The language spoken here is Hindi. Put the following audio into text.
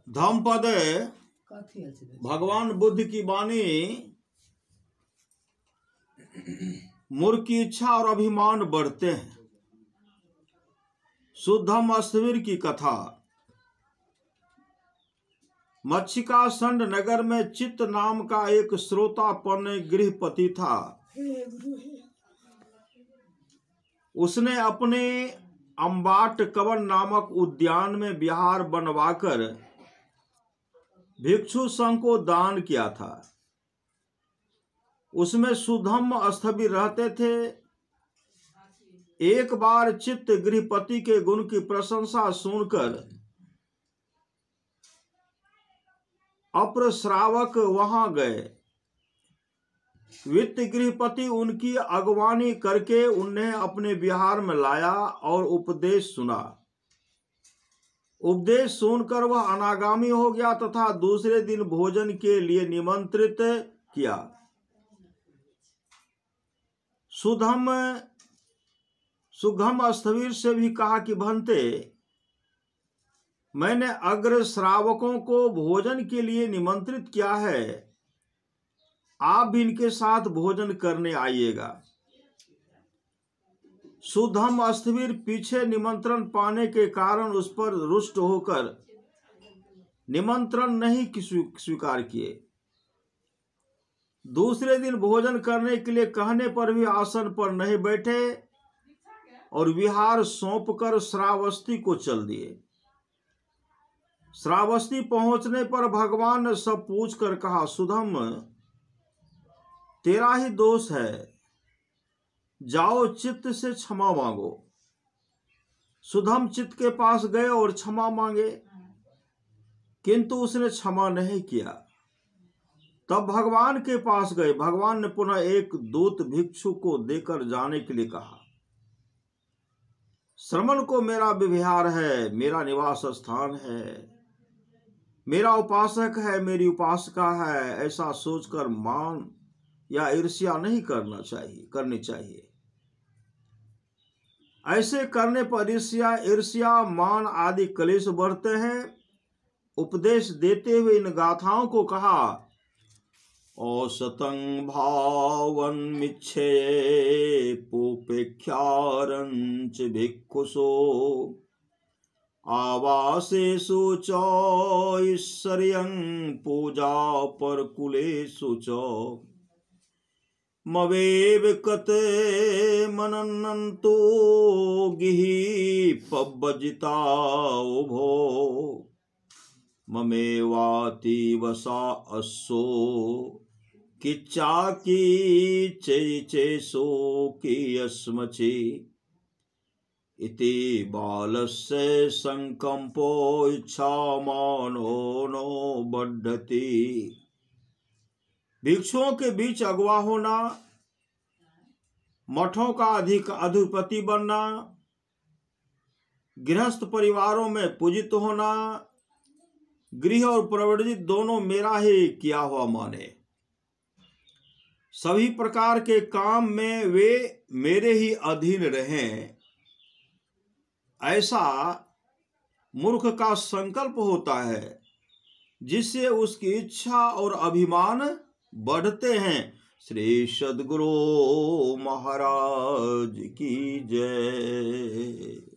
धम्मपद भगवान बुद्ध की वाणी मूर्ख की इच्छा और अभिमान बढ़ते हैं। शुद्धम अस्थविर की कथा। मच्छिकासंड नगर में चित्त नाम का एक श्रोतापन्न गृहपति था। उसने अपने अम्बाट कवन नामक उद्यान में विहार बनवाकर भिक्षु संघ को दान किया था। उसमें सुधम्म स्थविर रहते थे। एक बार चित्त गृहपति के गुण की प्रशंसा सुनकर अप्र श्रावक वहां गए। वित्त गृहपति उनकी अगवानी करके उन्हें अपने विहार में लाया और उपदेश सुना। उपदेश सुनकर वह अनागामी हो गया तथा दूसरे दिन भोजन के लिए निमंत्रित किया। सुगम स्थविर से भी कहा कि भंते, मैंने अग्र श्रावकों को भोजन के लिए निमंत्रित किया है, आप भी इनके साथ भोजन करने आइएगा। सुधम स्थविर पीछे निमंत्रण पाने के कारण उस पर रुष्ट होकर निमंत्रण नहीं स्वीकार किए। दूसरे दिन भोजन करने के लिए कहने पर भी आसन पर नहीं बैठे और विहार सौंपकर श्रावस्ती को चल दिए। श्रावस्ती पहुंचने पर भगवान ने सब पूछ कर कहा, सुधम, तेरा ही दोष है, जाओ चित्त से क्षमा मांगो। सुधम चित्त के पास गए और क्षमा मांगे, किंतु उसने क्षमा नहीं किया। तब भगवान के पास गए। भगवान ने पुनः एक दूत भिक्षु को देकर जाने के लिए कहा, श्रमण को मेरा विहार है, मेरा निवास स्थान है, मेरा उपासक है, मेरी उपासिका है, ऐसा सोचकर मान या ईर्ष्या नहीं करनी चाहिए। ऐसे करने पर ईर्ष्या, मान आदि क्लेश बढ़ते हैं। उपदेश देते हुए इन गाथाओं को कहा, औसतं भावन् मिच्छे पुपेख्यारंच भिक्षुसो आवासेषु च ईश्वर्यं पूजा पर कुलेषु च मवेव कते मनन्नन्तो गिहि पब्बजिता उभो ममेवाति वसा अस्सो किच्चा की चेसो की अस्मचि इति बालस्य संकंपो इच्छा मानो नो बढ़ती। भिक्षुओं के बीच अगवा होना, मठों का अधिपति बनना, गृहस्थ परिवारों में पूजित होना, गृह और प्रवर्जित दोनों मेरा ही किया हुआ माने। सभी प्रकार के काम में वे मेरे ही अधीन रहें, ऐसा मूर्ख का संकल्प होता है, जिससे उसकी इच्छा और अभिमान बढ़ते हैं। श्री सद्गुरु महाराज की जय।